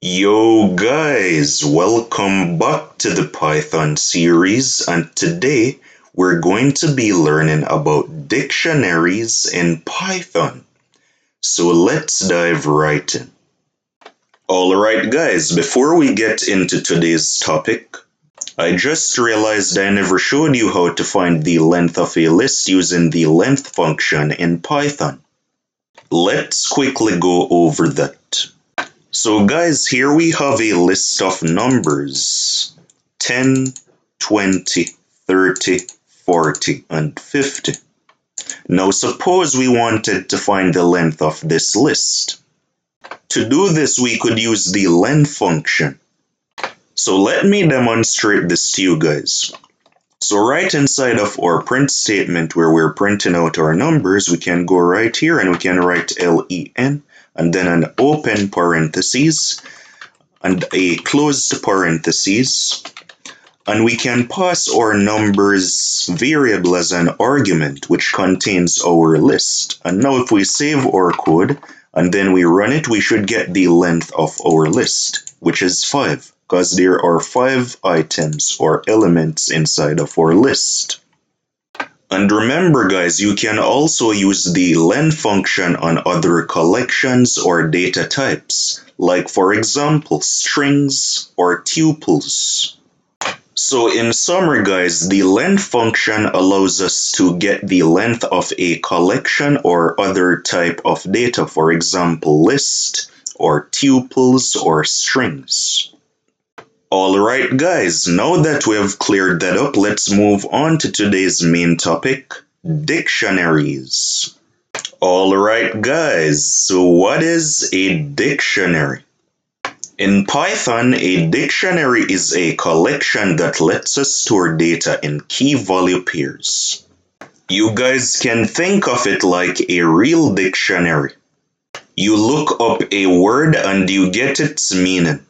Yo guys, welcome back to the Python series, and today we're going to be learning about dictionaries in Python. So let's dive right in. Alright guys, before we get into today's topic, I just realized I never showed you how to find the length of a list using the length function in Python. Let's quickly go over that. So guys, here we have a list of numbers 10, 20, 30, 40, and 50. Now suppose we wanted to find the length of this list. To do this, we could use the length function. So let me demonstrate this to you guys. So right inside of our print statement where we're printing out our numbers, we can go right here and we can write len and then an open parentheses and a closed parentheses, and we can pass our numbers variable as an argument which contains our list. And now if we save our code and then we run it, we should get the length of our list, which is 5, because there are 5 items or elements inside of our list. And remember guys, you can also use the len function on other collections or data types, like for example strings or tuples. So in summary guys, the len function allows us to get the length of a collection or other type of data, for example list or tuples or strings. Alright guys, now that we have cleared that up, let's move on to today's main topic, dictionaries. Alright guys, so what is a dictionary? In Python, a dictionary is a collection that lets us store data in key value pairs. You guys can think of it like a real dictionary. You look up a word and you get its meaning.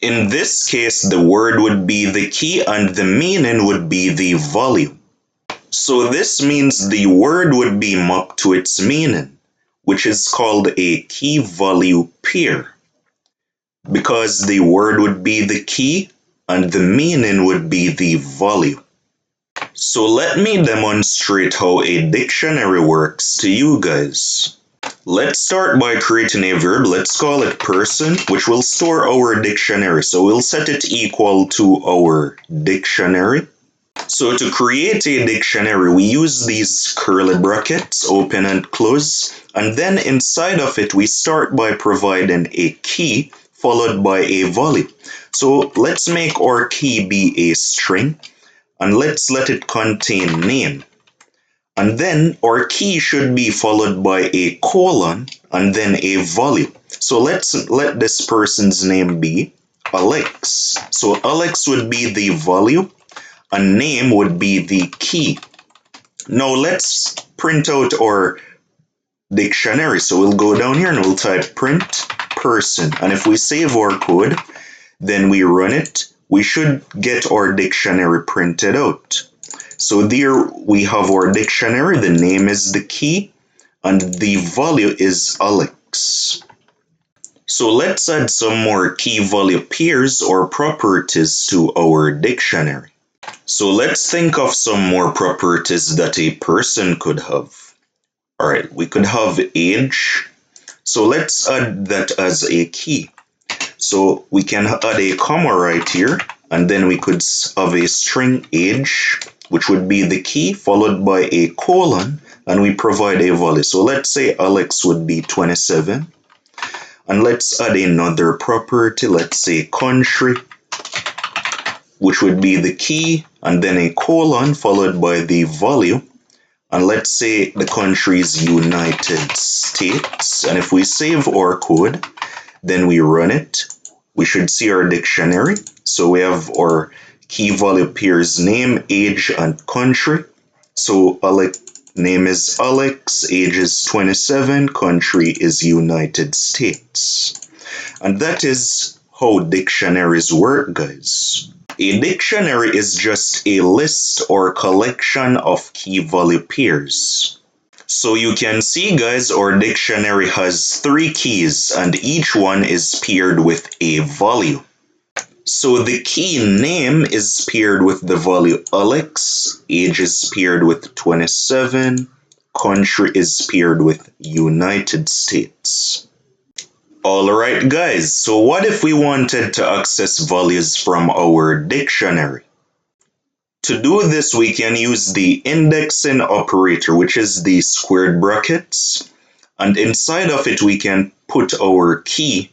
In this case, the word would be the key and the meaning would be the value. So this means the word would be mapped to its meaning, which is called a key value pair, because the word would be the key and the meaning would be the value. So let me demonstrate how a dictionary works to you guys. Let's start by creating a verb. Let's call it person, which will store our dictionary. So we'll set it equal to our dictionary. So to create a dictionary, we use these curly brackets, open and close, and then inside of it, we start by providing a key followed by a value. So let's make our key be a string, and let's let it contain name. And then our key should be followed by a colon and then a value. So let's let this person's name be Alex. So Alex would be the value and name would be the key. Now let's print out our dictionary. So we'll go down here and we'll type print person. And if we save our code, then we run it, we should get our dictionary printed out. So there we have our dictionary, the name is the key, and the value is Alex. So let's add some more key value pairs or properties to our dictionary. So let's think of some more properties that a person could have. Alright, we could have age. So let's add that as a key. So we can add a comma right here, and then we could have a string age, which would be the key, followed by a colon, and we provide a value. So let's say Alex would be 27. And let's add another property, let's say country, which would be the key, and then a colon, followed by the value. And let's say the country is United States. And if we save our code, then we run it, we should see our dictionary. So we have our key value pairs name, age, and country. So name is Alex, age is 27, country is United States. And that is how dictionaries work, guys. A dictionary is just a list or collection of key value pairs. So you can see, guys, our dictionary has three keys and each one is paired with a value. So the key name is paired with the value Alex, age is paired with 27, country is paired with United States. Alright guys, so what if we wanted to access values from our dictionary? To do this, we can use the indexing operator, which is the squared brackets, and inside of it we can put our key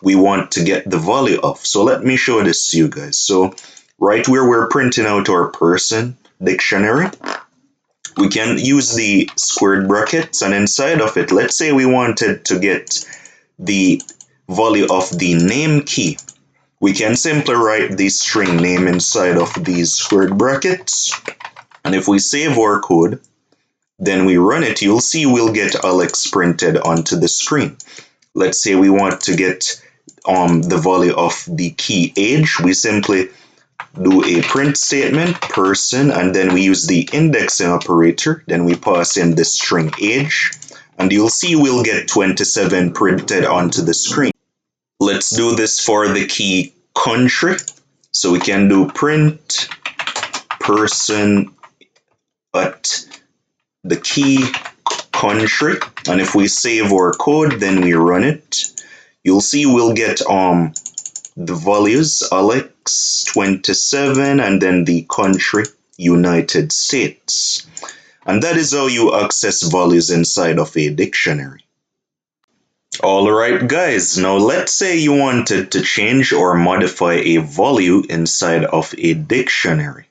we want to get the value of. So let me show this to you guys. So right where we're printing out our person dictionary, we can use the squared brackets, and inside of it, let's say we wanted to get the value of the name key. We can simply write the string name inside of these squared brackets, and if we save our code, then we run it, you'll see we'll get Alex printed onto the screen. Let's say we want to get the value of the key age, we simply do a print statement, person, and then we use the indexing operator, then we pass in the string age, and you'll see we'll get 27 printed onto the screen. Let's do this for the key country. So we can do print person at the key country, and if we save our code, then we run it, you'll see we'll get the values Alex 27 and then the country United States. And that is how you access values inside of a dictionary. Alright guys, now let's say you wanted to change or modify a value inside of a dictionary.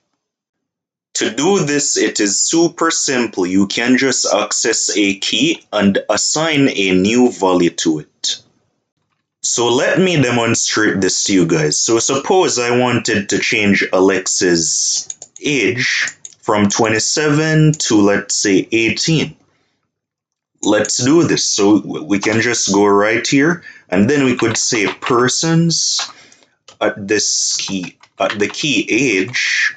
To do this, it is super simple. You can just access a key and assign a new value to it. So let me demonstrate this to you guys. So suppose I wanted to change Alex's age from 27 to, let's say, 18. Let's do this. So we can just go right here, and then we could say persons at this key, at the key age,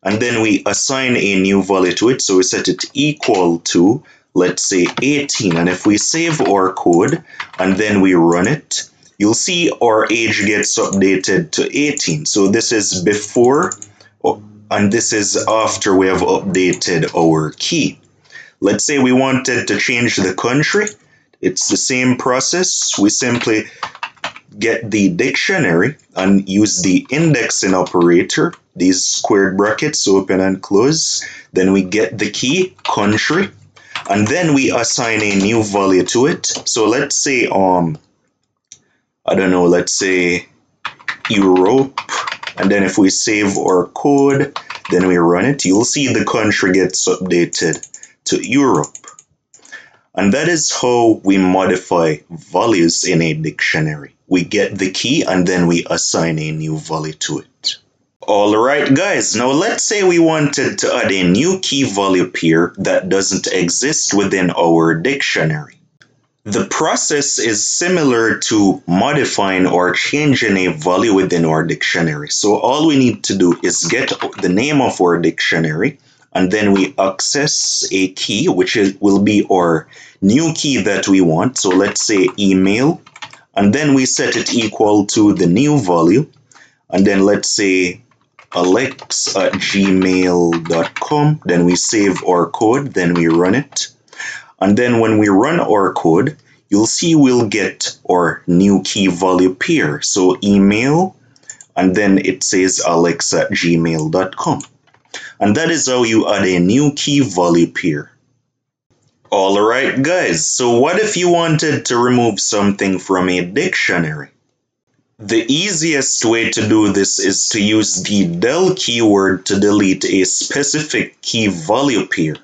and then we assign a new value to it. So we set it equal to, let's say, 18. And if we save our code and then we run it, you'll see our age gets updated to 18. So this is before and this is after we have updated our key. Let's say we wanted to change the country. It's the same process. We simply get the dictionary and use the indexing operator, these squared brackets open and close. Then we get the key country, and then we assign a new value to it. So let's say I don't know, let's say Europe, and then if we save our code, then we run it, you'll see the country gets updated to Europe. And that is how we modify values in a dictionary. We get the key and then we assign a new value to it. Alright guys, now let's say we wanted to add a new key value pair that doesn't exist within our dictionary. The process is similar to modifying or changing a value within our dictionary. So all we need to do is get the name of our dictionary, and then we access a key, which will be our new key that we want. So let's say email, and then we set it equal to the new value, and then let's say alex@gmail.com. Then we save our code, then we run it. And then when we run our code, you'll see we'll get our new key value pair. So email, and then it says alex@gmail.com. And that is how you add a new key value pair. Alright guys, so what if you wanted to remove something from a dictionary? The easiest way to do this is to use the del keyword to delete a specific key value pair.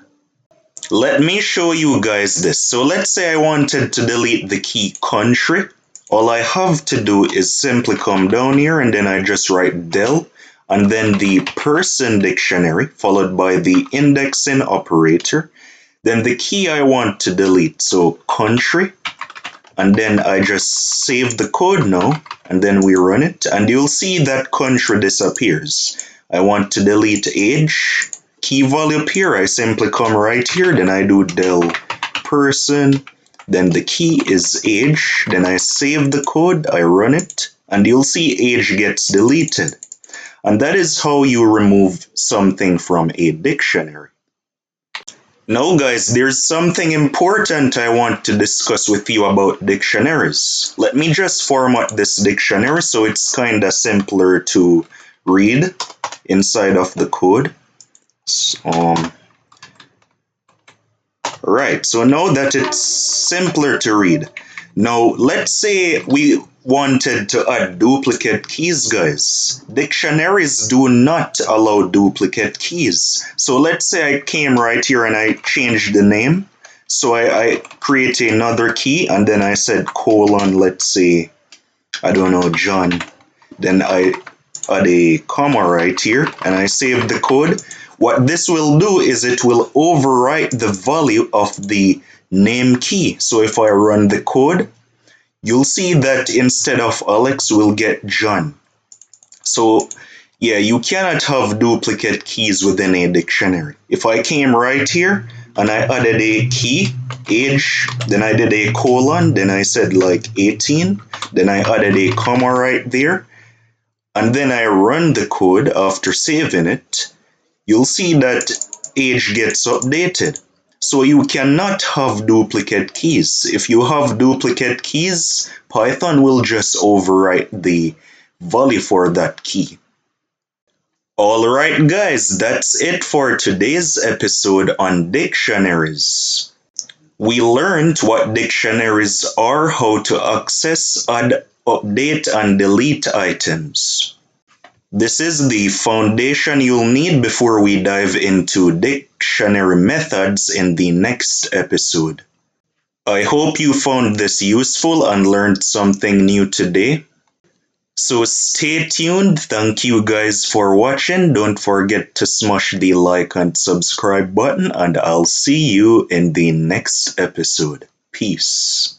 Let me show you guys this. So let's say I wanted to delete the key country. All I have to do is simply come down here and then I just write del and then the person dictionary followed by the indexing operator. Then the key I want to delete, so country, and then I just save the code now and then we run it and you'll see that country disappears. I want to delete age, key value pair, I simply come right here, then I do del person, then the key is age, then I save the code, I run it, and you'll see age gets deleted. And that is how you remove something from a dictionary. Now, guys, there's something important I want to discuss with you about dictionaries. Let me just format this dictionary so it's kind of simpler to read inside of the code. Right, so now that it's simpler to read. Now, let's say we wanted to add duplicate keys, guys. Dictionaries do not allow duplicate keys. So let's say I came right here and I changed the name. So I create another key and then I said colon, let's say, I don't know, John. Then I add a comma right here and I save the code. What this will do is it will overwrite the value of the name key. So if I run the code, you'll see that instead of Alex, we'll get John. So yeah, you cannot have duplicate keys within a dictionary. If I came right here and I added a key, age, then I did a colon, then I said like 18, then I added a comma right there, and then I run the code after saving it, you'll see that age gets updated. So you cannot have duplicate keys. If you have duplicate keys, Python will just overwrite the value for that key. Alright guys, that's it for today's episode on dictionaries. We learned what dictionaries are, how to access, add, update, and delete items. This is the foundation you'll need before we dive into dictionary methods in the next episode. I hope you found this useful and learned something new today. So stay tuned. Thank you guys for watching. Don't forget to smash the like and subscribe button, and I'll see you in the next episode. Peace.